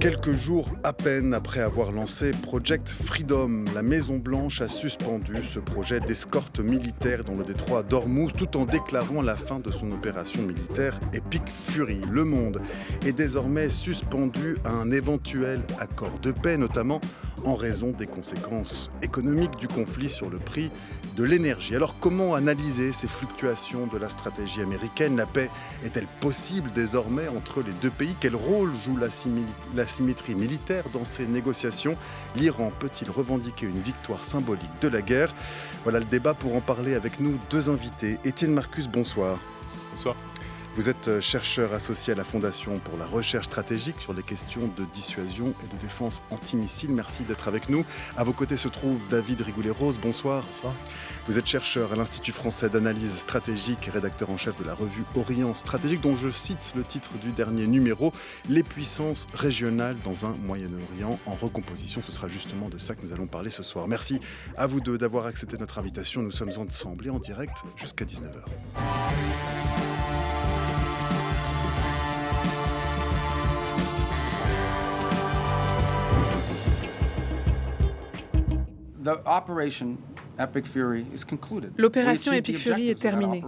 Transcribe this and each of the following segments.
Quelques jours à peine après avoir lancé Project Freedom, la Maison-Blanche a suspendu ce projet d'escorte militaire dans le détroit d'Ormuz tout en déclarant la fin de son opération militaire Epic Fury. Le monde est désormais suspendu à un éventuel accord de paix, notamment en raison des conséquences économiques du conflit sur le prix de l'énergie. Alors comment analyser ces fluctuations de la stratégie américaine? La paix est-elle possible désormais entre les deux pays? Quel rôle joue l'asymétrie militaire dans ces négociations? L'Iran peut-il revendiquer une victoire symbolique de la guerre? Voilà le débat. Pour en parler avec nous, deux invités. Étienne Marcus, bonsoir. Bonsoir. Vous êtes chercheur associé à la Fondation pour la recherche stratégique sur les questions de dissuasion et de défense antimissile. Merci d'être avec nous. À vos côtés se trouve David Rigoulet-Rose. Bonsoir. Bonsoir. Vous êtes chercheur à l'Institut français d'analyse stratégique et rédacteur en chef de la revue Orient Stratégique, dont je cite le titre du dernier numéro, Les puissances régionales dans un Moyen-Orient en recomposition. Ce sera justement de ça que nous allons parler ce soir. Merci à vous deux d'avoir accepté notre invitation. Nous sommes ensemble et en direct jusqu'à 19h. L'opération Epic Fury est terminée.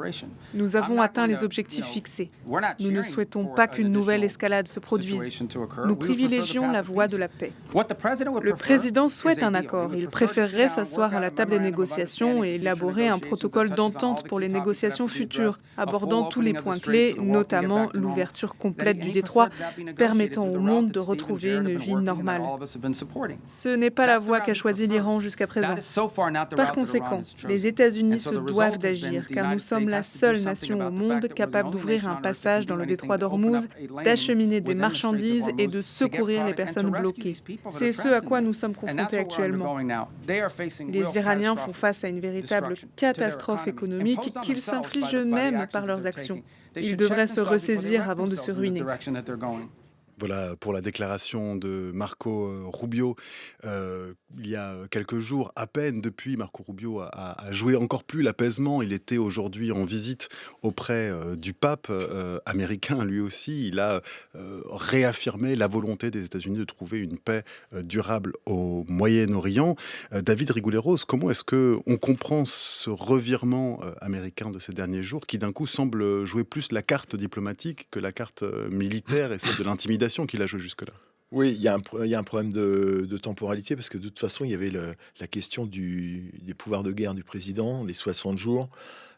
Nous avons atteint les objectifs fixés. Nous ne souhaitons pas qu'une nouvelle escalade se produise. Nous privilégions la voie de la paix. Le président souhaite un accord. Il préférerait s'asseoir à la table des négociations et élaborer un protocole d'entente pour les négociations futures, abordant tous les points clés, notamment l'ouverture complète du détroit, permettant au monde de retrouver une vie normale. Ce n'est pas la voie qu'a choisie l'Iran jusqu'à présent. Par conséquent, les États-Unis se doivent d'agir, car nous sommes la seule nation au monde capable d'ouvrir un passage dans le détroit d'Ormuz, d'acheminer des marchandises et de secourir les personnes bloquées. C'est ce à quoi nous sommes confrontés actuellement. Les Iraniens font face à une véritable catastrophe économique qu'ils s'infligent eux-mêmes par leurs actions. Ils devraient se ressaisir avant de se ruiner. Voilà pour la déclaration de Marco Rubio il y a quelques jours à peine. Depuis, Marco Rubio a joué encore plus l'apaisement. Il était aujourd'hui en visite auprès du pape américain, lui aussi. Il a réaffirmé la volonté des États-Unis de trouver une paix durable au Moyen-Orient. David Rigoulet-Rose, comment est-ce qu'on comprend ce revirement américain de ces derniers jours qui d'un coup semble jouer plus la carte diplomatique que la carte militaire et celle de l'intimidation qu'il a joué jusque-là? Oui, il y a un problème de temporalité parce que de toute façon, il y avait la question des pouvoirs de guerre du président, les 60 jours.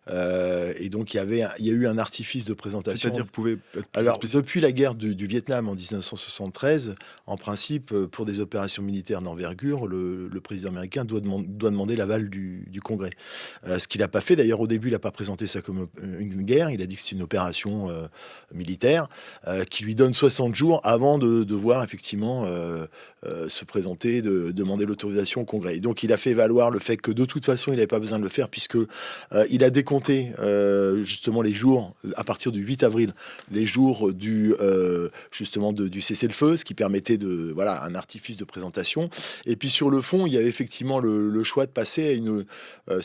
Et donc, il y a eu un artifice de présentation. C'est-à-dire, vous pouvez être plus Alors, explicite? depuis la guerre du Vietnam en 1973, en principe, pour des opérations militaires d'envergure, le président américain doit demander l'aval du Congrès. Ce qu'il n'a pas fait, d'ailleurs, au début, il n'a pas présenté ça comme une guerre. Il a dit que c'est une opération militaire qui lui donne 60 jours avant de devoir effectivement se présenter, de demander l'autorisation au Congrès. Et donc, il a fait valoir le fait que de toute façon, il n'avait pas besoin de le faire puisque il a décompté justement les jours à partir du 8 avril, les jours du cessez-le-feu, ce qui permettait un artifice de présentation. Et puis sur le fond, il y avait effectivement le choix de passer à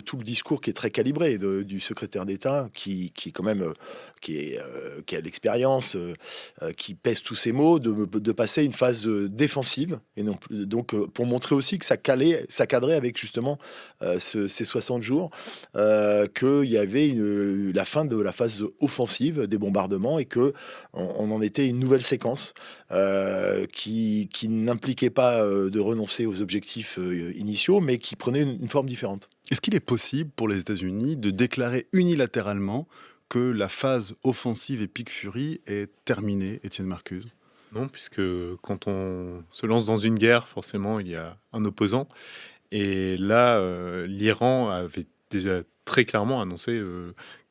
tout le discours qui est très calibré du secrétaire d'État qui quand même qui a l'expérience, qui pèse tous ces mots, de passer à une phase défensive et non plus, donc pour montrer aussi que ça cadrait avec justement ces 60 jours. Qu'il y avait la fin de la phase offensive des bombardements et qu'on en était à une nouvelle séquence qui n'impliquait pas de renoncer aux objectifs initiaux, mais qui prenait une forme différente. Est-ce qu'il est possible pour les États-Unis de déclarer unilatéralement que la phase offensive Epic Fury est terminée, Étienne Marcuse? Non, puisque quand on se lance dans une guerre, forcément, il y a un opposant. Et là, l'Iran avait déjà très clairement annoncé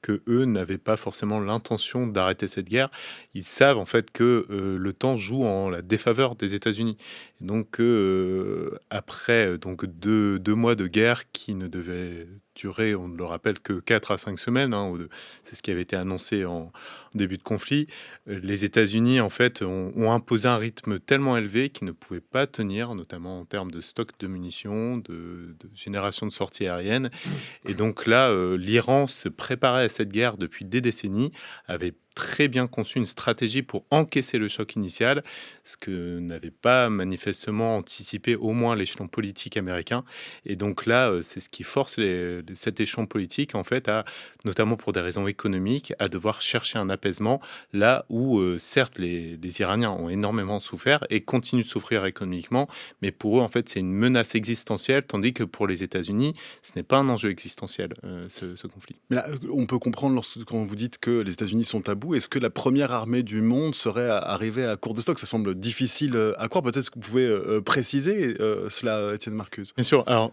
que eux n'avaient pas forcément l'intention d'arrêter cette guerre. Ils savent en fait que le temps joue en la défaveur des États-Unis. Et donc après deux mois de guerre qui ne devaient durer, on ne le rappelle, que 4 à 5 semaines, c'est ce qui avait été annoncé en début de conflit, les États-Unis en fait ont imposé un rythme tellement élevé qu'ils ne pouvaient pas tenir, notamment en termes de stock de munitions, de génération de sorties aériennes. Et donc là, l'Iran se préparait à cette guerre depuis des décennies, avait très bien conçu une stratégie pour encaisser le choc initial, ce que n'avait pas manifestement anticipé au moins l'échelon politique américain. Et donc là, c'est ce qui force cet échelon politique, en fait, notamment pour des raisons économiques, à devoir chercher un apaisement, là où, certes, les Iraniens ont énormément souffert et continuent de souffrir économiquement, mais pour eux, en fait, c'est une menace existentielle, tandis que pour les États-Unis, ce n'est pas un enjeu existentiel, ce conflit. Mais là, on peut comprendre quand vous dites que les États-Unis sont à bout. Est-ce que la première armée du monde serait arrivée à court de stock? Ça semble difficile à croire. Peut-être que vous pouvez préciser cela, Étienne Marcuse. Bien sûr. Alors,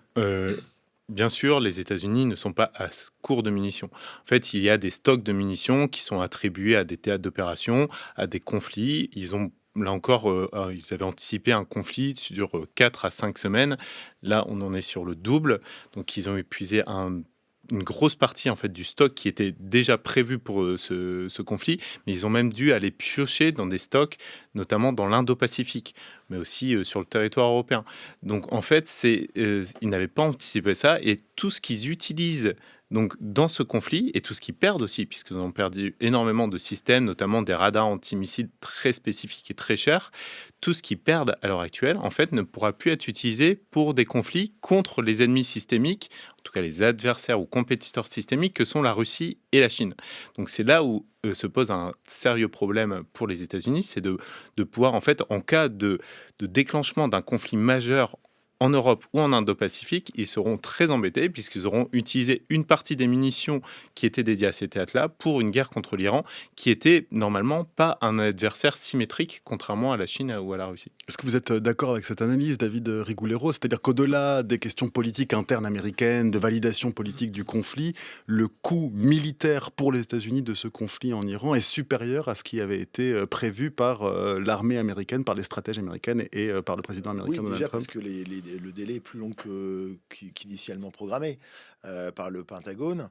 bien sûr, les États-Unis ne sont pas à court de munitions. En fait, il y a des stocks de munitions qui sont attribués à des théâtres d'opération, à des conflits. Ils ont Là encore, ils avaient anticipé un conflit sur 4 à 5 semaines. Là, on en est sur le double. Donc, ils ont épuisé une grosse partie en fait du stock qui était déjà prévu pour ce conflit, mais ils ont même dû aller piocher dans des stocks, notamment dans l'Indo-Pacifique, mais aussi sur le territoire européen. Donc en fait, ils n'avaient pas anticipé ça, et tout ce qu'ils utilisent donc dans ce conflit, et tout ce qu'ils perdent aussi, puisqu'ils ont perdu énormément de systèmes, notamment des radars antimissiles très spécifiques et très chers, tout ce qu'ils perdent à l'heure actuelle, en fait, ne pourra plus être utilisé pour des conflits contre les ennemis systémiques, en tout cas les adversaires ou compétiteurs systémiques que sont la Russie et la Chine. Donc c'est là où se pose un sérieux problème pour les États-Unis, c'est de pouvoir, en fait, en cas de déclenchement d'un conflit majeur en Europe ou en Indo-Pacifique, ils seront très embêtés puisqu'ils auront utilisé une partie des munitions qui étaient dédiées à ces théâtres-là pour une guerre contre l'Iran, qui était normalement pas un adversaire symétrique, contrairement à la Chine ou à la Russie. Est-ce que vous êtes d'accord avec cette analyse, David Rigouleiro? C'est-à-dire qu'au-delà des questions politiques internes américaines, de validation politique du conflit, le coût militaire pour les États-Unis de ce conflit en Iran est supérieur à ce qui avait été prévu par l'armée américaine, par les stratèges américaines et par le président américain Donald déjà Trump? parce que le délai est plus long qu'initialement programmé par le Pentagone.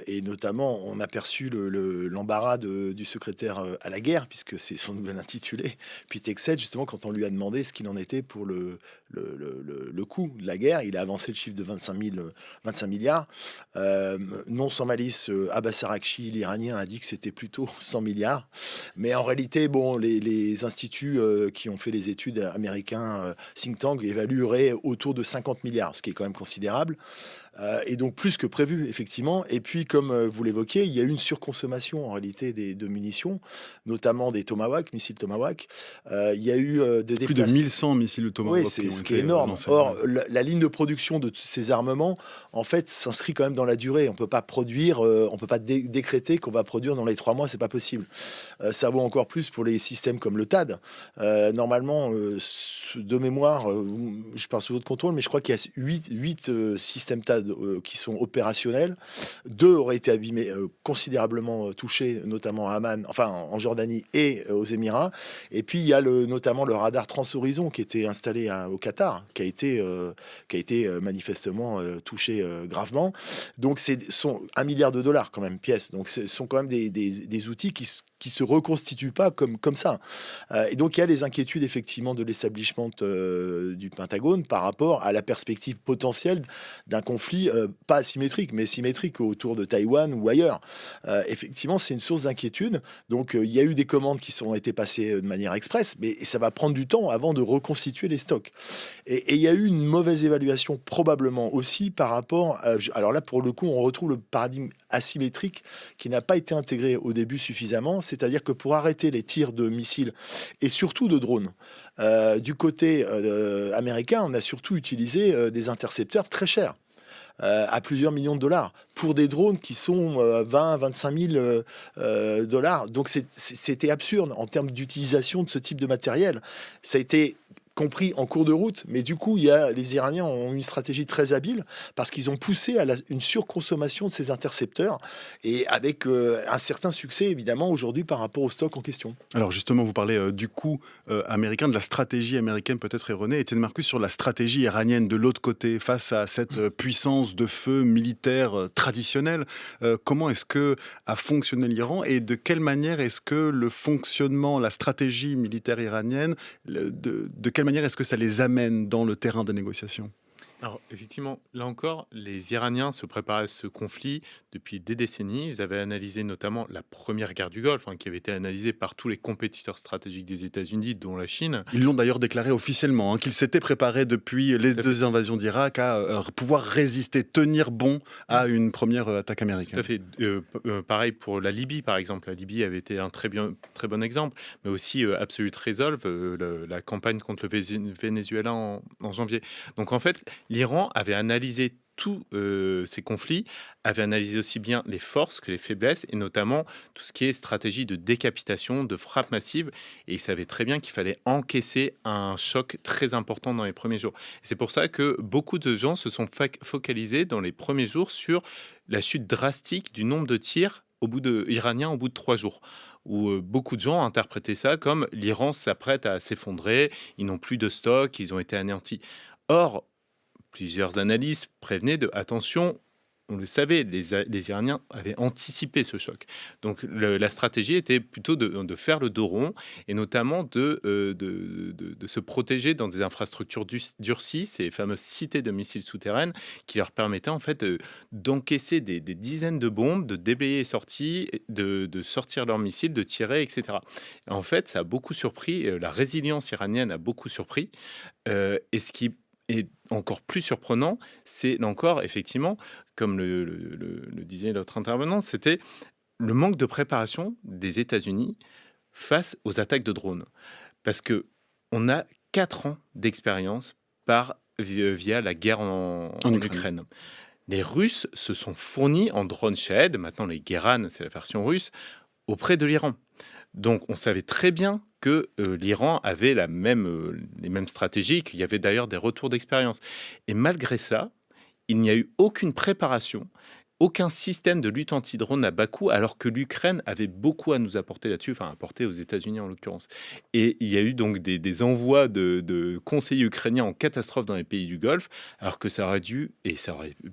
Et notamment, on a perçu l'embarras du secrétaire à la guerre, puisque c'est son nouvel intitulé, Pete Hegseth, justement, quand on lui a demandé ce qu'il en était pour le coût de la guerre. Il a avancé le chiffre de 25 milliards. Non sans malice, Abbas Araghchi, l'Iranien, a dit que c'était plutôt 100 milliards. Mais en réalité, bon, les instituts qui ont fait les études américains, think tank, évalueraient autour de 50 milliards, ce qui est quand même considérable. Et donc plus que prévu, effectivement. Et puis, comme vous l'évoquez, il y a eu une surconsommation en réalité de munitions, notamment des Tomahawk, missiles Tomahawk. Il y a eu des Plus de 1100 missiles Tomahawk. Oui, c'est ce qui est énorme. Or, la ligne de production de ces armements, en fait, s'inscrit quand même dans la durée. On peut pas produire, on peut pas décréter qu'on va produire dans les 3 mois, c'est pas possible. Ça vaut encore plus pour les systèmes comme le THAAD. Normalement, de mémoire, je parle sous votre contrôle, mais je crois qu'il y a 8 systèmes THAAD qui sont opérationnels. 2 auraient été abîmés, considérablement touchés, notamment à Amman, enfin en Jordanie et aux Émirats. Et puis il y a notamment le radar Transhorizon qui était installé au Qatar, qui a été manifestement touché gravement. Donc sont $1 milliard quand même pièce. Donc ce sont quand même des outils qui se reconstituent pas comme ça. Et donc il y a les inquiétudes effectivement de l'establishment du Pentagone par rapport à la perspective potentielle d'un conflit pas asymétrique mais symétrique autour de Taïwan ou ailleurs. Effectivement, c'est une source d'inquiétude. Donc il y a eu des commandes qui ont été passées de manière express, mais ça va prendre du temps avant de reconstituer les stocks. Et il y a eu une mauvaise évaluation probablement aussi par rapport alors là, pour le coup, on retrouve le paradigme asymétrique qui n'a pas été intégré au début suffisamment. C'est-à-dire que pour arrêter les tirs de missiles et surtout de drones, du côté américain, on a surtout utilisé des intercepteurs très chers. À plusieurs millions de dollars pour des drones qui sont 20-25 000 dollars. Donc c'était absurde en termes d'utilisation de ce type de matériel. Ça a été compris en cours de route, mais du coup, les Iraniens ont une stratégie très habile parce qu'ils ont poussé à une surconsommation de ces intercepteurs et avec un certain succès, évidemment, aujourd'hui par rapport au stock en question. Alors justement, vous parlez du coup américain, de la stratégie américaine peut-être erronée. Étienne Marcus, sur la stratégie iranienne de l'autre côté, face à cette puissance de feu militaire traditionnelle, comment est-ce que a fonctionné l'Iran et de quelle manière est-ce que le fonctionnement, la stratégie militaire iranienne, de quelle manière est-ce que ça les amène dans le terrain des négociations ? Alors, effectivement, là encore, les Iraniens se préparaient à ce conflit depuis des décennies. Ils avaient analysé notamment la première guerre du Golfe, qui avait été analysée par tous les compétiteurs stratégiques des États-Unis, dont la Chine. Ils l'ont d'ailleurs déclaré officiellement, qu'ils s'étaient préparés depuis les deux invasions d'Irak à pouvoir résister, tenir bon à une première attaque américaine. Tout à fait. Pareil pour la Libye, par exemple. La Libye avait été un très bon exemple, mais aussi Absolute Resolve, la campagne contre le Venezuela en janvier. Donc, en fait, l'Iran avait analysé tous ces conflits, avait analysé aussi bien les forces que les faiblesses, et notamment tout ce qui est stratégie de décapitation, de frappe massive, et il savait très bien qu'il fallait encaisser un choc très important dans les premiers jours. Et c'est pour ça que beaucoup de gens se sont focalisés dans les premiers jours sur la chute drastique du nombre de tirs iraniens au bout de 3 jours, où beaucoup de gens interprétaient ça comme l'Iran s'apprête à s'effondrer, ils n'ont plus de stock, ils ont été anéantis. Or, plusieurs analyses prévenaient de attention, on le savait, les Iraniens avaient anticipé ce choc. Donc la stratégie était plutôt de faire le dos rond et notamment de se protéger dans des infrastructures durcies, ces fameuses cités de missiles souterraines qui leur permettaient en fait d'encaisser des dizaines de bombes, de déblayer les sorties, de sortir leurs missiles, de tirer, etc. Et en fait, ça a beaucoup surpris, la résilience iranienne a beaucoup surpris, et ce qui est encore plus surprenant, c'est là encore, effectivement, comme le disait notre intervenant, c'était le manque de préparation des États-Unis face aux attaques de drones. Parce qu'on a 4 ans d'expérience via la guerre en Ukraine. Les Russes se sont fournis en drone Shahed, maintenant les Guéran, c'est la version russe, auprès de l'Iran. Donc on savait très bien que l'Iran avait les mêmes stratégies, qu'il y avait d'ailleurs des retours d'expérience. Et malgré cela, il n'y a eu aucune préparation, aucun système de lutte anti-drone à bas coût, alors que l'Ukraine avait beaucoup à nous apporter là-dessus, enfin apporter aux États-Unis en l'occurrence. Et il y a eu donc des envois de conseillers ukrainiens en catastrophe dans les pays du Golfe, alors que ça aurait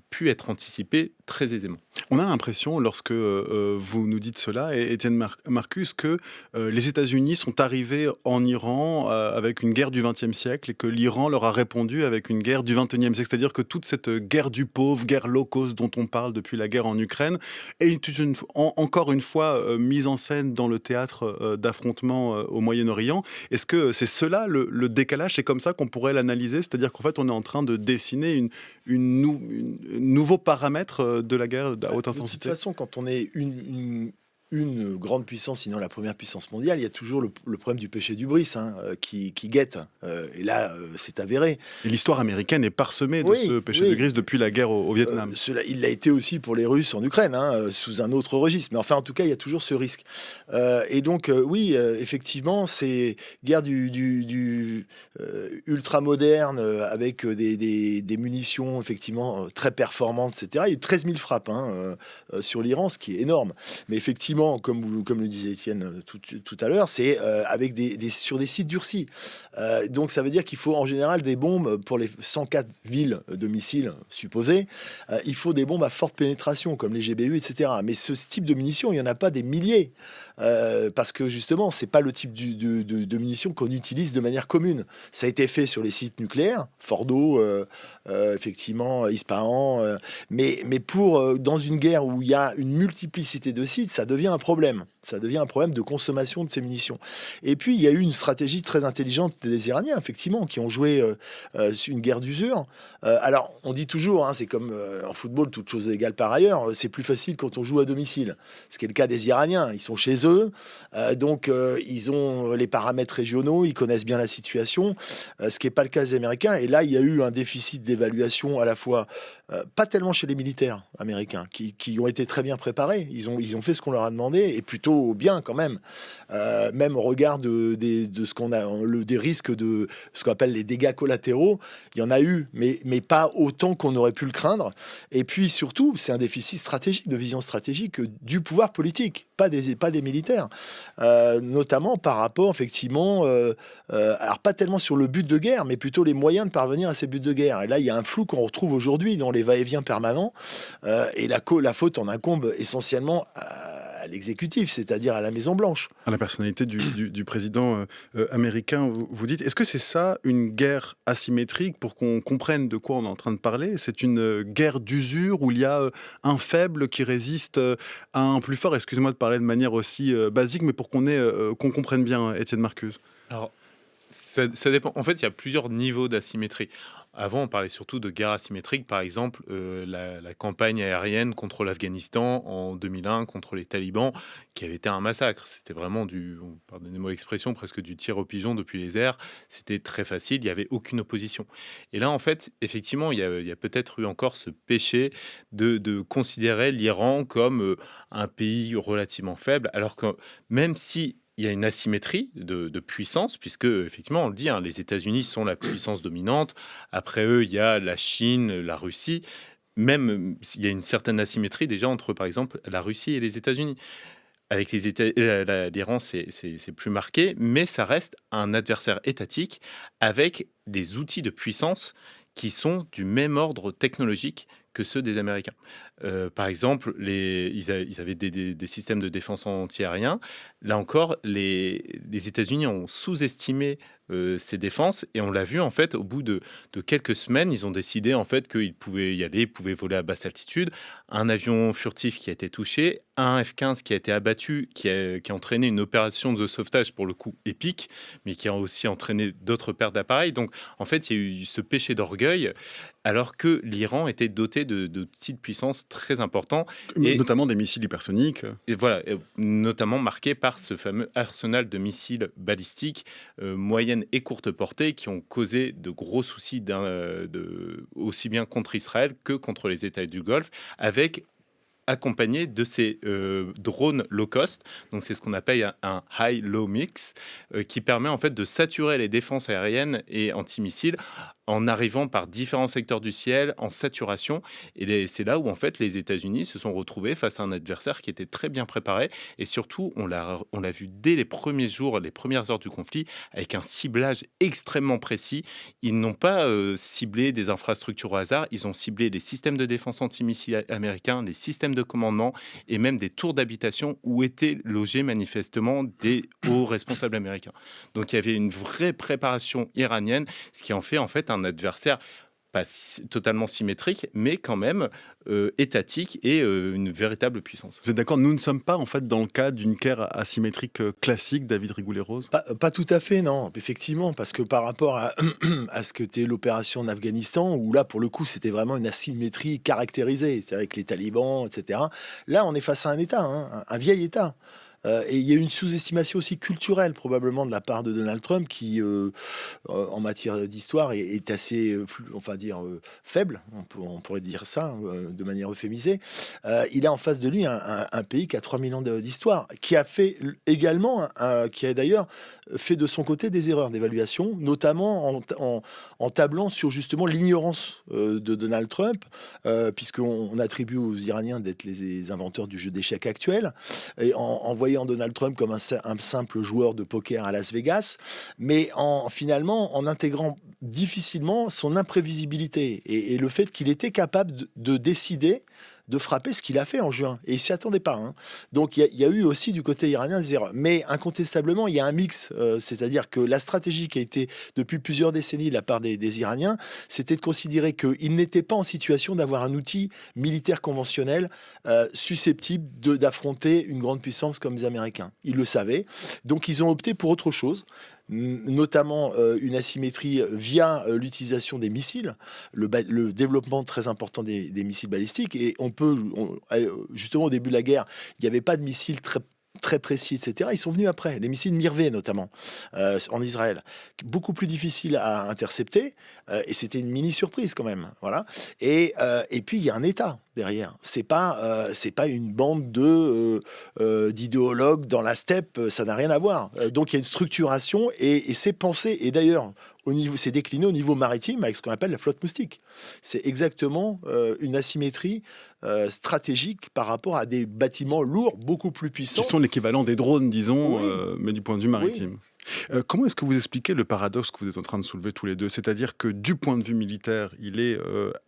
pu être anticipé très aisément. On a l'impression, lorsque vous nous dites cela, Étienne Marcus, que les États-Unis sont arrivés en Iran avec une guerre du XXe siècle et que l'Iran leur a répondu avec une guerre du XXIe siècle. C'est-à-dire que toute cette guerre du pauvre, guerre low cost dont on parle depuis la guerre en Ukraine, est encore une fois mise en scène dans le théâtre d'affrontement au Moyen-Orient. Est-ce que c'est cela le décalage? C'est comme ça qu'on pourrait l'analyser? C'est-à-dire qu'en fait, on est en train de dessiner une nouveau paramètre de la guerre à haute intensité. De toute façon, quand on est une grande puissance, sinon la première puissance mondiale, il y a toujours le problème du péché d'hubris qui guette. Et là, c'est avéré. Et l'histoire américaine est parsemée de ce péché d'hubris depuis la guerre au Vietnam. Il l'a été aussi pour les Russes en Ukraine, sous un autre registre. Mais enfin, en tout cas, il y a toujours ce risque. Et donc, effectivement, c'est guerre du ultra moderne avec des munitions effectivement très performantes, etc. Il y a eu 13 000 frappes sur l'Iran, ce qui est énorme. Mais effectivement, comme le disait Étienne tout à l'heure, c'est avec sur des sites durcis. Donc ça veut dire qu'il faut en général des bombes pour les 104 villes de missiles supposées. Il faut des bombes à forte pénétration comme les GBU, etc. Mais ce type de munitions, il n'y en a pas des milliers. Parce que justement, c'est pas le type de munitions qu'on utilise de manière commune. Ça a été fait sur les sites nucléaires, Fordo, effectivement, Ispahan, mais pour dans une guerre où il y a une multiplicité de sites, ça devient un problème. Ça devient un problème de consommation de ces munitions. Et puis, il y a eu une stratégie très intelligente des Iraniens, effectivement, qui ont joué une guerre d'usure. Alors, on dit toujours, c'est comme en football, toute chose égale par ailleurs, c'est plus facile quand on joue à domicile. Ce qui est le cas des Iraniens. Ils sont chez eux, donc ils ont les paramètres régionaux, ils connaissent bien la situation, ce qui n'est pas le cas des Américains. Et là, il y a eu un déficit d'évaluation à la fois, pas tellement chez les militaires américains, qui ont été très bien préparés. Ils ont fait ce qu'on leur a demandé, et plutôt bien quand même. Même au regard de ce qu'on a, des risques de ce qu'on appelle les dégâts collatéraux, il y en a eu, mais pas autant qu'on aurait pu le craindre. Et puis surtout, c'est un déficit stratégique, de vision stratégique du pouvoir politique, pas des militaires, notamment par rapport effectivement, alors pas tellement sur le but de guerre, mais plutôt les moyens de parvenir à ces buts de guerre. Et là, il y a un flou qu'on retrouve aujourd'hui dans les va-et-vient permanents, et la faute en incombe essentiellement à à l'exécutif, c'est-à-dire à la Maison-Blanche. À la personnalité du président américain, vous dites, est-ce que c'est ça, une guerre asymétrique, pour qu'on comprenne de quoi on est en train de parler? C'est une guerre d'usure où il y a un faible qui résiste à un plus fort? Excusez-moi de parler de manière aussi basique, mais pour qu'on comprenne bien, Étienne Marcuse. Alors, ça dépend. En fait, il y a plusieurs niveaux d'asymétrie. Avant, on parlait surtout de guerre asymétrique, par exemple, la campagne aérienne contre l'Afghanistan en 2001 contre les talibans, qui avait été un massacre. C'était vraiment pardonnez-moi l'expression, presque du tir au pigeon depuis les airs. C'était très facile, il n'y avait aucune opposition. Et là, en fait, effectivement, il y a peut-être eu encore ce péché de considérer l'Iran comme un pays relativement faible, alors que même si il y a une asymétrie de puissance, puisque, effectivement, on le dit, hein, les États-Unis sont la puissance dominante. Après eux, il y a la Chine, la Russie. Même s'il y a une certaine asymétrie déjà entre, par exemple, la Russie et les États-Unis. Avec l'Iran, c'est plus marqué, mais ça reste un adversaire étatique avec des outils de puissance qui sont du même ordre technologique que ceux des Américains. Par exemple, ils avaient des systèmes de défense anti-aérien. Là encore, les États-Unis ont sous-estimé ces défenses, et on l'a vu en fait au bout de quelques semaines, ils ont décidé en fait qu'ils pouvaient y aller, ils pouvaient voler à basse altitude. Un avion furtif qui a été touché, un F-15 qui a été abattu, qui a entraîné une opération de sauvetage pour le coup épique, mais qui a aussi entraîné d'autres pertes d'appareils. Donc en fait, il y a eu ce péché d'orgueil, alors que l'Iran était doté d'outils de puissance très importants. Et notamment des missiles hypersoniques. Et voilà, notamment marqué par ce fameux arsenal de missiles balistiques moyenne et courte portée qui ont causé de gros soucis aussi bien contre Israël que contre les États du Golfe, avec accompagné de ces drones low cost. Donc c'est ce qu'on appelle un high-low mix qui permet en fait de saturer les défenses aériennes et antimissiles en arrivant par différents secteurs du ciel en saturation. Et c'est là où en fait les États-Unis se sont retrouvés face à un adversaire qui était très bien préparé, et surtout on l'a vu dès les premiers jours, les premières heures du conflit, avec un ciblage extrêmement précis. Ils n'ont pas ciblé des infrastructures au hasard, ils ont ciblé les systèmes de défense antimissiles américains, les systèmes de commandement et même des tours d'habitation où étaient logés manifestement des hauts responsables américains. Donc il y avait une vraie préparation iranienne, ce qui en fait un adversaire pas totalement symétrique, mais quand même étatique et une véritable puissance. Vous êtes d'accord, nous ne sommes pas en fait dans le cas d'une guerre asymétrique classique, David Rigoulet-Rose? Pas tout à fait, non, effectivement, parce que par rapport à ce que était l'opération en Afghanistan, où là, pour le coup, c'était vraiment une asymétrie caractérisée, c'est avec les talibans, etc. Là, on est face à un État, hein, un vieil État. Et il y a une sous-estimation aussi culturelle probablement de la part de Donald Trump qui, en matière d'histoire, est assez, faible, on pourrait dire ça de manière euphémisée. Il a en face de lui un pays qui a 3000 ans d'histoire, qui a fait également, qui a d'ailleurs fait de son côté des erreurs d'évaluation, notamment en tablant sur justement l'ignorance de Donald Trump, puisqu'on attribue aux Iraniens d'être les inventeurs du jeu d'échecs actuel, et en voyant Donald Trump comme un simple joueur de poker à Las Vegas, mais finalement en intégrant difficilement son imprévisibilité et le fait qu'il était capable de décider de frapper ce qu'il a fait en juin. Et il s'y attendait pas. Hein. Donc il y a eu aussi du côté iranien des erreurs. Mais incontestablement, il y a un mix. C'est-à-dire que la stratégie qui a été depuis plusieurs décennies de la part des Iraniens, c'était de considérer qu'ils n'étaient pas en situation d'avoir un outil militaire conventionnel susceptible d'affronter une grande puissance comme les Américains. Ils le savaient. Donc ils ont opté pour autre chose, notamment une asymétrie via l'utilisation des missiles, le développement très important des missiles balistiques. Et justement, au début de la guerre, il n'y avait pas de missiles très précis, etc. Ils sont venus après, les missiles Mirvé notamment, en Israël, beaucoup plus difficile à intercepter, et c'était une mini surprise quand même, voilà. Et puis il y a un État derrière. C'est pas une bande d'idéologues dans la steppe, ça n'a rien à voir. Donc il y a une structuration et c'est pensé. Et d'ailleurs, c'est décliné au niveau maritime avec ce qu'on appelle la flotte moustique. C'est exactement une asymétrie stratégique par rapport à des bâtiments lourds, beaucoup plus puissants. Qui sont l'équivalent des drones, disons, oui. Mais du point de vue maritime. Oui. Comment est-ce que vous expliquez le paradoxe que vous êtes en train de soulever tous les deux? C'est-à-dire que du point de vue militaire, il est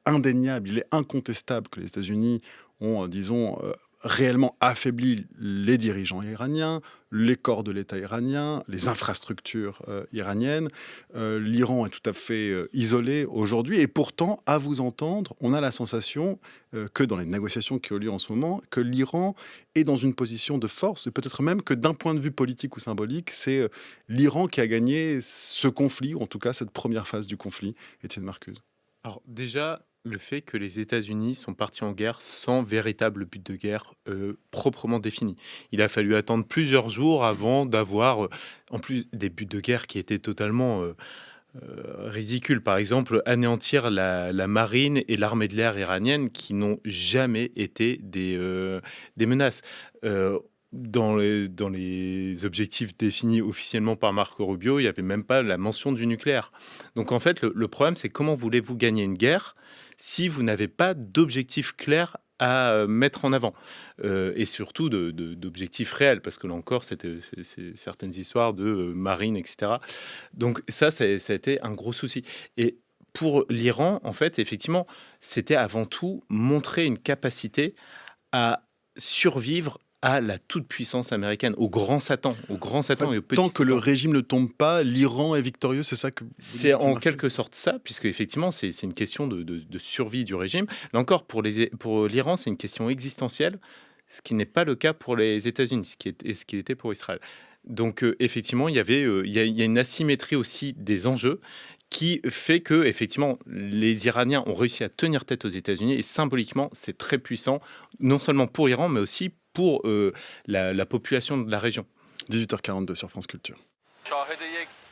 indéniable, il est incontestable que les États-Unis ont, disons, réellement affaibli les dirigeants iraniens, les corps de l'État iranien, les infrastructures iraniennes. L'Iran est tout à fait isolé aujourd'hui. Et pourtant, à vous entendre, on a la sensation que dans les négociations qui ont lieu en ce moment, que l'Iran est dans une position de force. Et peut-être même que d'un point de vue politique ou symbolique, c'est l'Iran qui a gagné ce conflit, ou en tout cas cette première phase du conflit. Étienne Marcuse. Alors déjà, le fait que les États-Unis sont partis en guerre sans véritable but de guerre proprement défini. Il a fallu attendre plusieurs jours avant d'avoir, en plus des buts de guerre qui étaient totalement ridicules. Par exemple, anéantir la marine et l'armée de l'air iranienne qui n'ont jamais été des menaces. Dans les objectifs définis officiellement par Marco Rubio, il n'y avait même pas la mention du nucléaire. Donc en fait, le problème, c'est comment voulez-vous gagner une guerre si vous n'avez pas d'objectif clair à mettre en avant et surtout d'objectifs réels, parce que là encore, c'est certaines histoires de marine, etc. Donc ça a été un gros souci. Et pour l'Iran, en fait, effectivement, c'était avant tout montrer une capacité à survivre à la toute-puissance américaine, au grand Satan et au petit Tant que le Satan. régime ne tombe pas, l'Iran est victorieux, c'est ça que vous C'est dites, en quelque sorte ça, puisque effectivement, c'est une question de survie du régime. Là encore, pour l'Iran, c'est une question existentielle, ce qui n'est pas le cas pour les États-Unis, ce qui était pour Israël. Donc effectivement, il y a une asymétrie aussi des enjeux qui fait que effectivement les Iraniens ont réussi à tenir tête aux États-Unis et symboliquement, c'est très puissant, non seulement pour l'Iran, mais aussi pour la population de la région. 18h42 sur France Culture.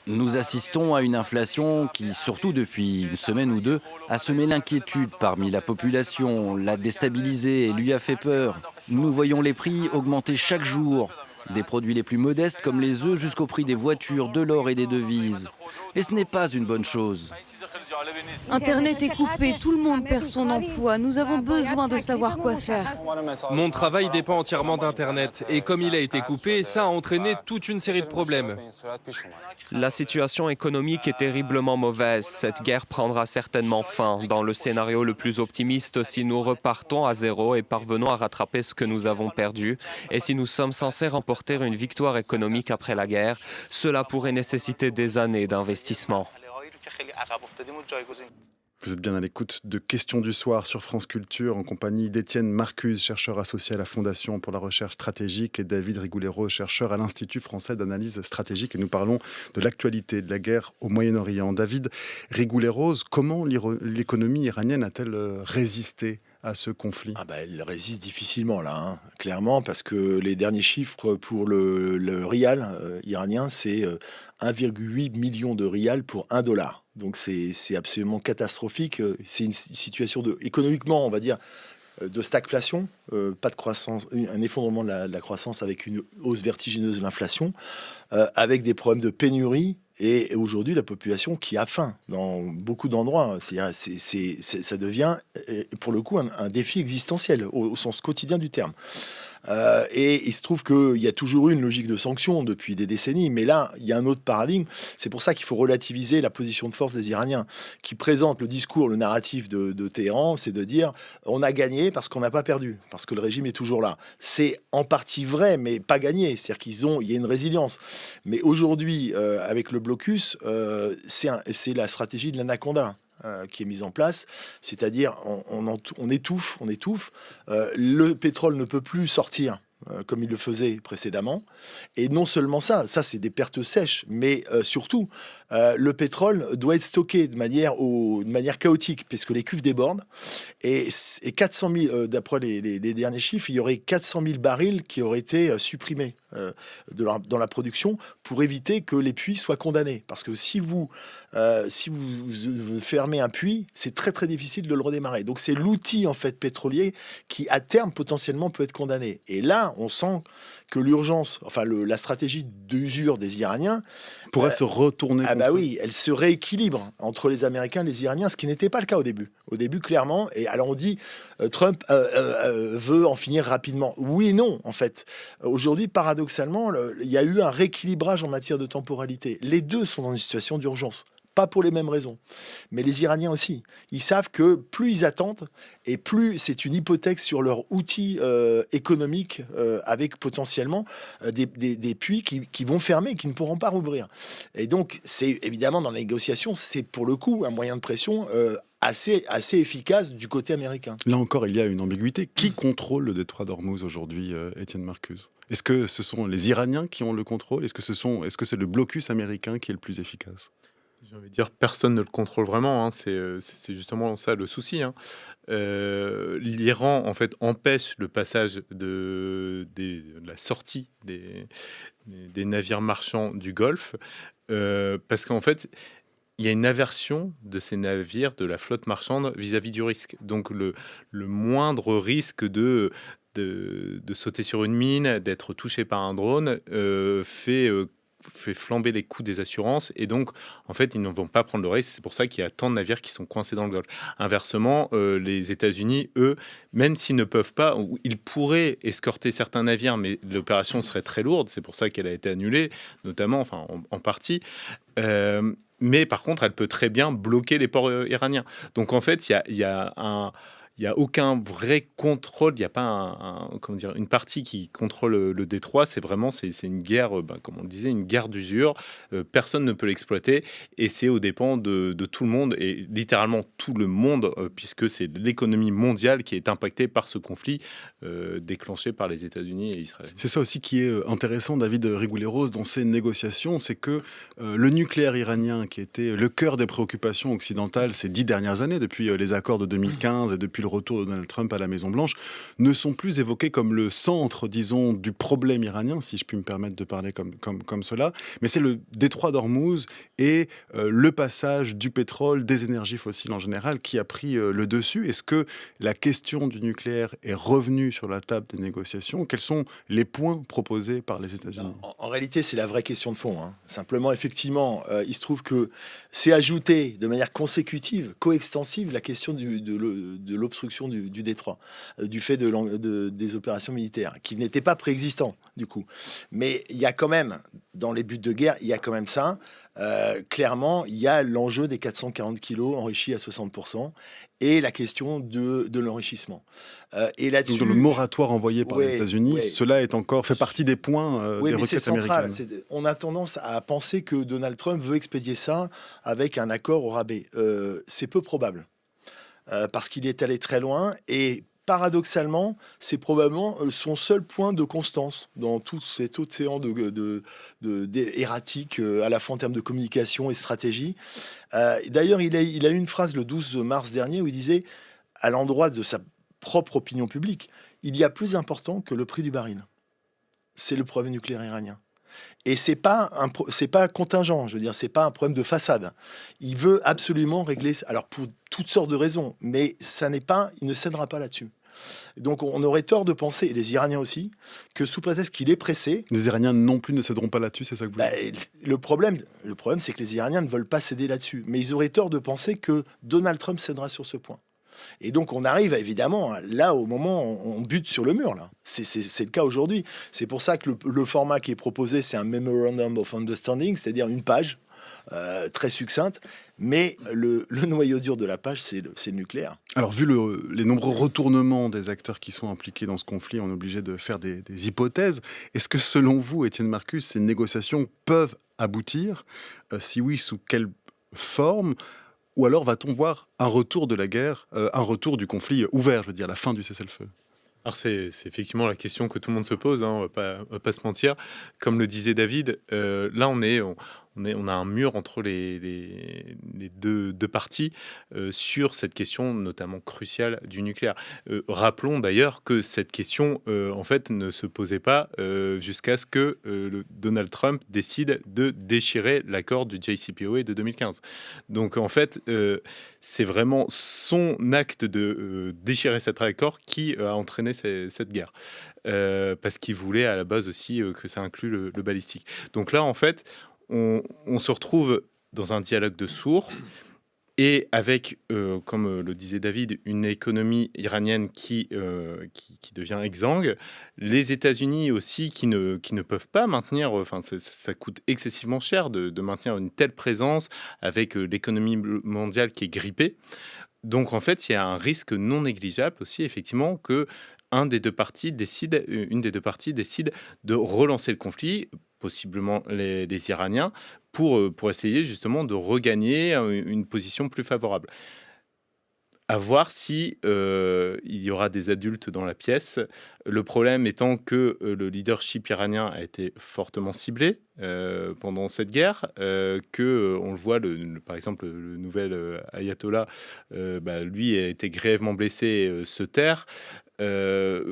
Nous assistons à une inflation qui, surtout depuis une semaine ou deux, a semé l'inquiétude parmi la population, l'a déstabilisée et lui a fait peur. Nous voyons les prix augmenter chaque jour, des produits les plus modestes comme les œufs jusqu'au prix des voitures, de l'or et des devises. Et ce n'est pas une bonne chose. Internet est coupé, tout le monde perd son emploi. Nous avons besoin de savoir quoi faire. Mon travail dépend entièrement d'Internet. Et comme il a été coupé, ça a entraîné toute une série de problèmes. La situation économique est terriblement mauvaise. Cette guerre prendra certainement fin. Dans le scénario le plus optimiste, si nous repartons à zéro et parvenons à rattraper ce que nous avons perdu, et si nous sommes censés remporter une victoire économique après la guerre, cela pourrait nécessiter des années d'investissement. Vous êtes bien à l'écoute de Questions du soir sur France Culture en compagnie d'Étienne Marcuse, chercheur associé à la Fondation pour la recherche stratégique, et David Rigouleiro, chercheur à l'Institut français d'analyse stratégique. Et nous parlons de l'actualité de la guerre au Moyen-Orient. David Rigouleiro, comment l'économie iranienne a-t-elle résisté à ce conflit? Elle résiste difficilement là, clairement, parce que les derniers chiffres pour le rial iranien, c'est 1,8 million de rials pour $1. Donc c'est absolument catastrophique. C'est une situation économiquement, on va dire, de stagflation, pas de croissance, un effondrement de la croissance avec une hausse vertigineuse de l'inflation, avec des problèmes de pénurie. Et aujourd'hui, la population qui a faim dans beaucoup d'endroits, ça devient, pour le coup, un défi existentiel au sens quotidien du terme. Et il se trouve qu'il y a toujours eu une logique de sanctions depuis des décennies, mais là, il y a un autre paradigme. C'est pour ça qu'il faut relativiser la position de force des Iraniens, qui présentent le discours, le narratif de Téhéran, c'est de dire on a gagné parce qu'on n'a pas perdu, parce que le régime est toujours là. C'est en partie vrai, mais pas gagné. C'est-à-dire il y a une résilience. Mais aujourd'hui, avec le blocus, c'est la stratégie de l'anaconda qui est mise en place, c'est-à-dire on étouffe, le pétrole ne peut plus sortir comme il le faisait précédemment, et non seulement ça c'est des pertes sèches, mais surtout le pétrole doit être stocké de manière chaotique, puisque les cuves débordent, et 400 000, d'après les derniers chiffres, il y aurait 400 000 barils qui auraient été supprimés dans la production pour éviter que les puits soient condamnés, parce que si vous fermez un puits, c'est très très difficile de le redémarrer. Donc c'est l'outil en fait pétrolier qui à terme potentiellement peut être condamné. Et là, on sent que l'urgence, la stratégie d'usure des Iraniens pourrait se retourner. Oui, elle se rééquilibre entre les Américains et les Iraniens, ce qui n'était pas le cas au début. Au début, clairement. Et alors on dit Trump veut en finir rapidement. Oui et non, en fait. Aujourd'hui, paradoxalement, il y a eu un rééquilibrage en matière de temporalité. Les deux sont dans une situation d'urgence. pas pour les mêmes raisons. Mais les Iraniens aussi. Ils savent que plus ils attendent, et plus c'est une hypothèque sur leur outil économique, avec potentiellement des puits qui vont fermer, qui ne pourront pas rouvrir. Et donc, c'est évidemment dans la négociation, c'est pour le coup un moyen de pression assez efficace du côté américain. Là encore, il y a une ambiguïté. Qui contrôle le détroit d'Ormuz aujourd'hui, Étienne Marcuse ? Est-ce que ce sont les Iraniens qui ont le contrôle ? Est-ce que c'est le blocus américain qui est le plus efficace ? J'ai envie de dire, personne ne le contrôle vraiment. C'est justement ça le souci. L'Iran, en fait, empêche le passage de la sortie des navires marchands du Golfe parce qu'en fait, il y a une aversion de ces navires, de la flotte marchande vis-à-vis du risque. Donc le moindre risque de sauter sur une mine, d'être touché par un drone, fait flamber les coûts des assurances, et donc en fait ils ne vont pas prendre le risque. C'est pour ça qu'il y a tant de navires qui sont coincés dans le Golfe. Inversement, les États-Unis, eux, même s'ils ne peuvent pas, ils pourraient escorter certains navires, mais l'opération serait très lourde. C'est pour ça qu'elle a été annulée, notamment, enfin en partie. Mais par contre, elle peut très bien bloquer les ports iraniens. Donc en fait, il y a aucun vrai contrôle. Il n'y a pas une partie qui contrôle le détroit. C'est une guerre, comme on le disait, une guerre d'usure. Personne ne peut l'exploiter, et c'est aux dépens de tout le monde, et littéralement tout le monde, puisque c'est l'économie mondiale qui est impactée par ce conflit déclenché par les États-Unis et Israël. C'est ça aussi qui est intéressant, David Rigoulet-Rose, dans ces négociations, c'est que le nucléaire iranien, qui était le cœur des préoccupations occidentales ces 10 dernières années, depuis les accords de 2015 et depuis le retour de Donald Trump à la Maison-Blanche, ne sont plus évoqués comme le centre, disons, du problème iranien, si je puis me permettre de parler comme cela, mais c'est le détroit d'Ormuz et le passage du pétrole, des énergies fossiles en général, qui a pris le dessus. Est-ce que la question du nucléaire est revenue sur la table des négociations ? Quels sont les points proposés par les États-Unis ? En réalité, c'est la vraie question de fond. Simplement, effectivement, il se trouve que c'est ajouté de manière consécutive, coextensive, la question de l'obstruction du détroit, du fait des opérations militaires, qui n'étaient pas préexistants, du coup. Mais il y a quand même, dans les buts de guerre, il y a quand même ça. Clairement, il y a l'enjeu des 440 kilos enrichis à 60%, et la question de l'enrichissement. Et là-dessus, donc, le moratoire envoyé par les États-unis, cela fait partie des points des requêtes américaines. On a tendance à penser que Donald Trump veut expédier ça avec un accord au rabais. C'est peu probable, parce qu'il est allé très loin, et paradoxalement, c'est probablement son seul point de constance dans tout cet océan erratique, à la fois en termes de communication et stratégie. D'ailleurs, il a eu une phrase le 12 mars dernier où il disait, à l'endroit de sa propre opinion publique, il y a plus important que le prix du baril. C'est le problème nucléaire iranien. Et c'est pas contingent, je veux dire, c'est pas un problème de façade. Il veut absolument régler, alors pour toutes sortes de raisons, mais il ne cédera pas là-dessus. Donc on aurait tort de penser, et les Iraniens aussi, que sous prétexte qu'il est pressé... Les Iraniens non plus ne céderont pas là-dessus, c'est ça que vous dites ? Le problème, c'est que les Iraniens ne veulent pas céder là-dessus. Mais ils auraient tort de penser que Donald Trump cédera sur ce point. Et donc on arrive évidemment là au moment où on bute sur le mur là. C'est le cas aujourd'hui. C'est pour ça que le format qui est proposé, c'est un Memorandum of Understanding, c'est-à-dire une page très succincte, mais le noyau dur de la page, c'est le nucléaire. Alors vu les nombreux retournements des acteurs qui sont impliqués dans ce conflit, on est obligé de faire des hypothèses. Est-ce que selon vous, Étienne Marcuse, ces négociations peuvent aboutir ? Si oui, sous quelle forme ? Ou alors va-t-on voir un retour de la guerre, un retour du conflit ouvert, je veux dire, la fin du cessez-le-feu ? Alors c'est effectivement la question que tout le monde se pose, on va pas se mentir. Comme le disait David, là on a un mur entre les deux parties sur cette question notamment cruciale du nucléaire. Rappelons d'ailleurs que cette question en fait ne se posait pas jusqu'à ce que Donald Trump décide de déchirer l'accord du JCPOA de 2015. Donc en fait c'est vraiment son acte de déchirer cet accord qui a entraîné cette guerre. Parce qu'il voulait à la base aussi que ça inclue le balistique. Donc là en fait on se retrouve dans un dialogue de sourds, Et avec, comme le disait David, une économie iranienne qui devient exsangue, les États-Unis aussi qui ne peuvent pas maintenir, ça coûte excessivement cher de maintenir une telle présence avec l'économie mondiale qui est grippée. Donc en fait, il y a un risque non négligeable aussi, effectivement, que une des deux parties décide de relancer le conflit, possiblement les Iraniens, pour essayer justement de regagner une position plus favorable. À voir si il y aura des adultes dans la pièce. Le problème étant que le leadership iranien a été fortement ciblé pendant cette guerre, on le voit, par exemple, le nouvel ayatollah, lui a été grièvement blessé, se taire.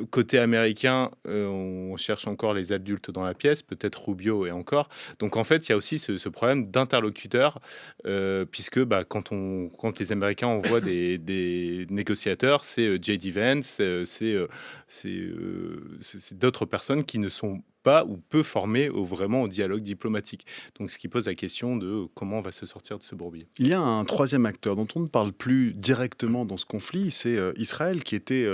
Côté américain, on cherche encore les adultes dans la pièce, peut-être Rubio et encore. Donc en fait, il y a aussi ce problème d'interlocuteur, puisque quand les Américains envoient des négociateurs, c'est J.D. Vance, c'est d'autres personnes qui ne sont pas ou peu formées vraiment au dialogue diplomatique. Donc ce qui pose la question de comment on va se sortir de ce bourbier. Il y a un troisième acteur dont on ne parle plus directement dans ce conflit, c'est Israël, qui était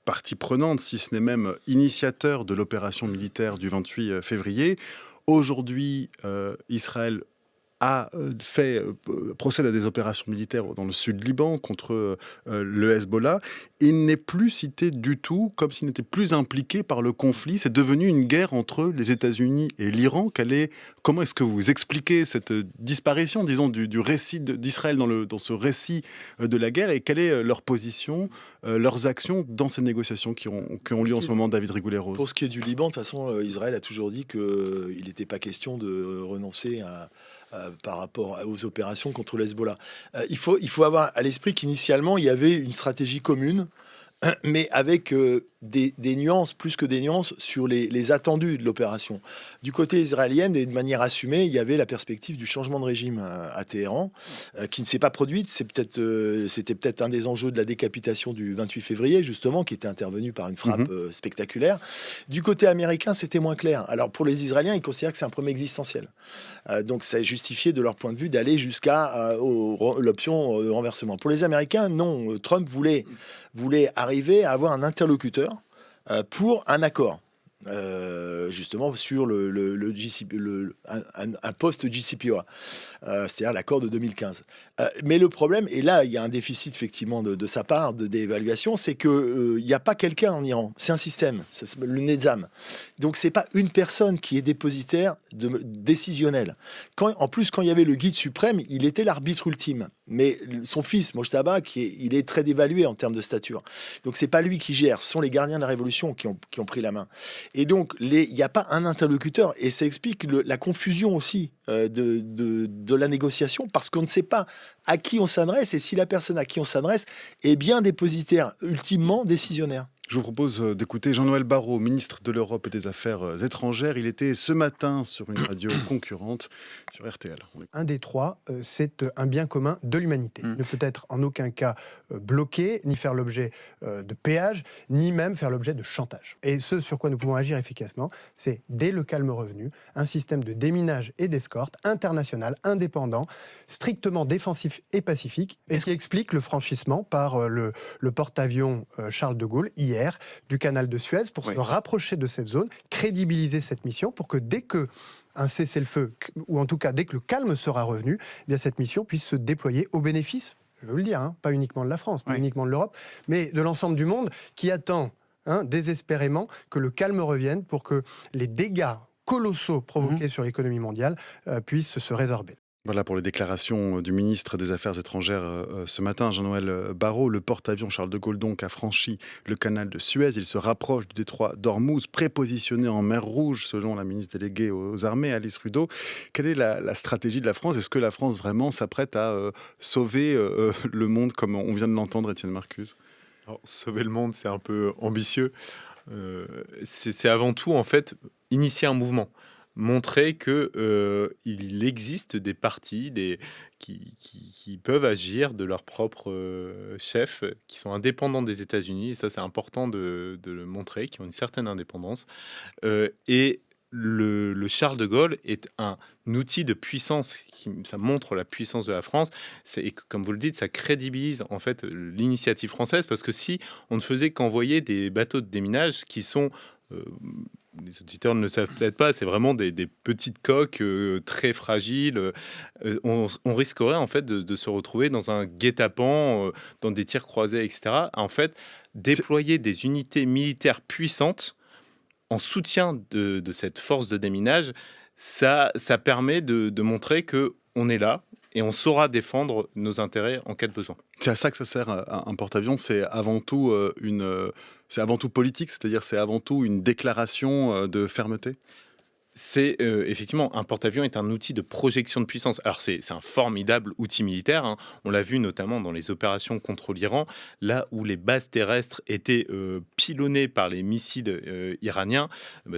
partie prenante, si ce n'est même initiateur de l'opération militaire du 28 février. Aujourd'hui, Israël procède à des opérations militaires dans le sud Liban contre le Hezbollah. Il n'est plus cité du tout, comme s'il n'était plus impliqué par le conflit. C'est devenu une guerre entre les États-Unis et l'Iran. Comment est-ce que vous expliquez cette disparition, disons, du récit d'Israël dans ce récit de la guerre, et quelle est leur position, leurs actions dans ces négociations qui ont lieu en ce moment, David Rigoulet-Rose? Pour ce qui est du Liban, de toute façon, Israël a toujours dit qu'il n'était pas question de renoncer par rapport aux opérations contre le Hezbollah. Il faut avoir à l'esprit qu'initialement, il y avait une stratégie commune, mais avec des nuances, plus que des nuances, sur les attendus de l'opération. Du côté israélien, et de manière assumée, il y avait la perspective du changement de régime à Téhéran, qui ne s'est pas produite. C'était peut-être un des enjeux de la décapitation du 28 février, justement, qui était intervenu par une frappe spectaculaire. Du côté américain, c'était moins clair. Alors, pour les Israéliens, ils considèrent que c'est un problème existentiel. Donc, ça est justifié, de leur point de vue, d'aller jusqu'à l'option renversement. Pour les Américains, non. Trump voulait arriver à avoir un interlocuteur pour un accord, justement sur un post-JCPOA, c'est-à-dire l'accord de 2015. Mais le problème, et là il y a un déficit effectivement de sa part d'évaluation, c'est qu'il n'y a pas quelqu'un en Iran, c'est un système, le Nizam. Donc c'est pas une personne qui est dépositaire décisionnel. En plus, quand il y avait le guide suprême, il était l'arbitre ultime. Mais son fils, Mojtaba, il est très dévalué en termes de stature. Donc c'est pas lui qui gère, ce sont les gardiens de la révolution qui ont pris la main. Et donc il n'y a pas un interlocuteur, et ça explique la confusion aussi de la négociation, parce qu'on ne sait pas à qui on s'adresse, et si la personne à qui on s'adresse est bien dépositaire, ultimement décisionnaire. Je vous propose d'écouter Jean-Noël Barrot, ministre de l'Europe et des Affaires étrangères. Il était ce matin sur une radio concurrente, sur RTL. Un des trois, c'est un bien commun de l'humanité. Il ne peut être en aucun cas bloqué, ni faire l'objet de péage, ni même faire l'objet de chantage. Et ce sur quoi nous pouvons agir efficacement, c'est, dès le calme revenu, un système de déminage et d'escorte international, indépendant, strictement défensif et pacifique, et qui explique le franchissement par le porte-avions Charles de Gaulle, hier, du canal de Suez, pour se rapprocher de cette zone, crédibiliser cette mission, pour que dès que un cessez-le-feu, ou en tout cas dès que le calme sera revenu, eh bien cette mission puisse se déployer au bénéfice, je veux le dire, pas uniquement de la France, pas uniquement de l'Europe, mais de l'ensemble du monde qui attend désespérément que le calme revienne pour que les dégâts colossaux provoqués sur l'économie mondiale puissent se résorber. Voilà pour les déclarations du ministre des Affaires étrangères ce matin, Jean-Noël Barrot. Le porte-avions Charles de Gaulle donc a franchi le canal de Suez. Il se rapproche du détroit d'Ormuz, prépositionné en mer Rouge, selon la ministre déléguée aux armées, Alice Rudeau. Quelle est la stratégie de la France? Est-ce que la France vraiment s'apprête à sauver le monde, comme on vient de l'entendre, Étienne Marcus? Alors, sauver le monde, c'est un peu ambitieux. C'est avant tout, en fait, initier un mouvement. Montrer qu'il existe des partis qui peuvent agir de leur propre chef, qui sont indépendants des États-Unis, et ça c'est important de le montrer, qui ont une certaine indépendance, et le Charles de Gaulle est un outil de puissance, ça montre la puissance de la France, et comme vous le dites, ça crédibilise en fait l'initiative française, parce que si on ne faisait qu'envoyer des bateaux de déminage qui sont, les auditeurs ne le savent peut-être pas, c'est vraiment des petites coques très fragiles, on risquerait en fait de se retrouver dans un guet-apens, dans des tirs croisés, etc. En fait, déployer des unités militaires puissantes en soutien de cette force de déminage, ça permet de montrer qu'on est là et on saura défendre nos intérêts en cas de besoin. C'est à ça que ça sert un porte-avions, c'est avant tout politique, c'est-à-dire c'est avant tout une déclaration de fermeté. C'est effectivement, un porte-avions est un outil de projection de puissance. Alors c'est un formidable outil militaire, hein. On l'a vu notamment dans les opérations contre l'Iran, là où les bases terrestres étaient pilonnées par les missiles iraniens.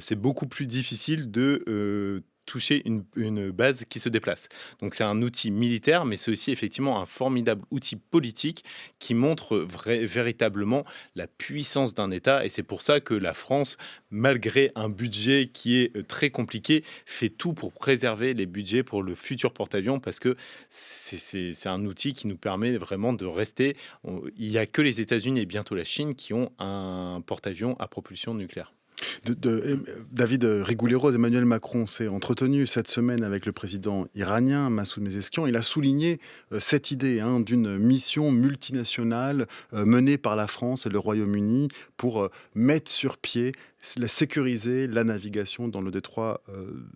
C'est beaucoup plus difficile de toucher une base qui se déplace. Donc c'est un outil militaire, mais c'est aussi effectivement un formidable outil politique qui montre véritablement la puissance d'un État. Et c'est pour ça que la France, malgré un budget qui est très compliqué, fait tout pour préserver les budgets pour le futur porte-avions, parce que c'est un outil qui nous permet vraiment de rester. Il n'y a que les États-Unis et bientôt la Chine qui ont un porte-avions à propulsion nucléaire. David Rigoulet-Rose, Emmanuel Macron s'est entretenu cette semaine avec le président iranien Massoud Pezeshkian. Il a souligné cette idée d'une mission multinationale menée par la France et le Royaume-Uni pour mettre sur pied, sécuriser la navigation dans le détroit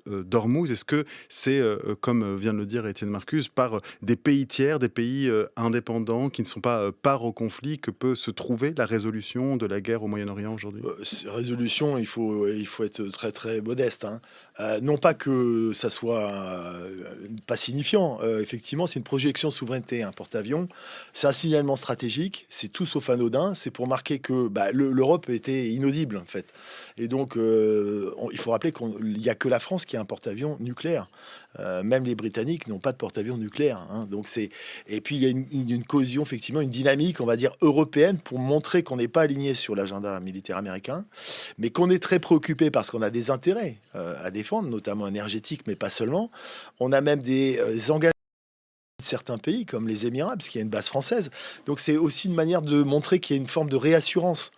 d'Ormuz. Est-ce que c'est, comme vient de le dire Étienne Marcus, par des pays tiers, des pays indépendants qui ne sont pas part au conflit, que peut se trouver la résolution de la guerre au Moyen-Orient aujourd'hui ? Résolution, il faut être très très modeste. Non pas que ça soit pas signifiant. Effectivement, c'est une projection de souveraineté, un porte-avions. C'est un signalement stratégique. C'est tout sauf anodin. C'est pour marquer que l'Europe était inaudible en fait. Et donc, il faut rappeler qu'il n'y a que la France qui a un porte-avions nucléaire. Même les Britanniques n'ont pas de porte-avions nucléaire. Donc et puis, il y a une cohésion, effectivement, une dynamique, on va dire, européenne pour montrer qu'on n'est pas aligné sur l'agenda militaire américain, mais qu'on est très préoccupé parce qu'on a des intérêts à défendre, notamment énergétiques, mais pas seulement. On a même des engagements de certains pays, comme les Émirats, parce qu'il y a une base française. Donc, c'est aussi une manière de montrer qu'il y a une forme de réassurance.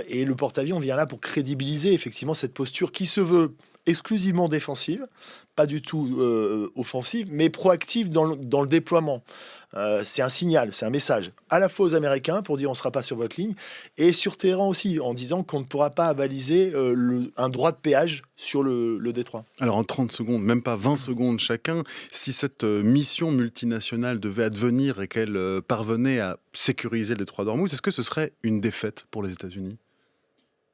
Et le porte-avions vient là pour crédibiliser, effectivement, cette posture qui se veut exclusivement défensive, pas du tout offensive, mais proactive dans le déploiement. C'est un signal, c'est un message, à la fois aux Américains pour dire on ne sera pas sur votre ligne, et sur Téhéran aussi, en disant qu'on ne pourra pas avaliser un droit de péage sur le détroit. Alors en 30 secondes, même pas 20 secondes chacun, si cette mission multinationale devait advenir et qu'elle parvenait à sécuriser le détroit d'Ormuz, est-ce que ce serait une défaite pour les États-Unis ?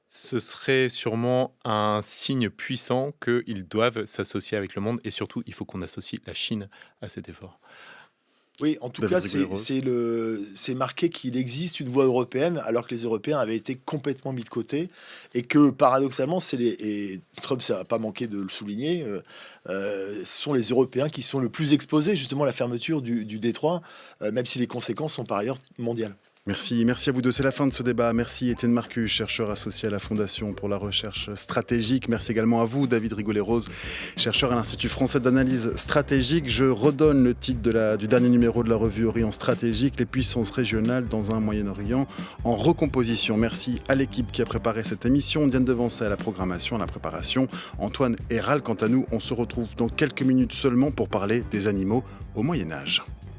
Ce serait sûrement un signe puissant qu'ils doivent s'associer avec le monde, et surtout, il faut qu'on associe la Chine à cet effort. Oui, en tout cas, c'est marqué qu'il existe une voie européenne, alors que les Européens avaient été complètement mis de côté, et que paradoxalement, et Trump n'a pas manqué de le souligner, ce sont les Européens qui sont le plus exposés justement à la fermeture du détroit, même si les conséquences sont par ailleurs mondiales. Merci à vous deux. C'est la fin de ce débat. Merci Étienne Marcus, chercheur associé à la Fondation pour la recherche stratégique. Merci également à vous, David Rigoulet-Rose, chercheur à l'Institut français d'analyse stratégique. Je redonne le titre du dernier numéro de la revue Orient stratégique, les puissances régionales dans un Moyen-Orient en recomposition. Merci à l'équipe qui a préparé cette émission. Diane Devancey à la programmation, à la préparation. Antoine Héral, quant à nous, on se retrouve dans quelques minutes seulement pour parler des animaux au Moyen-Âge.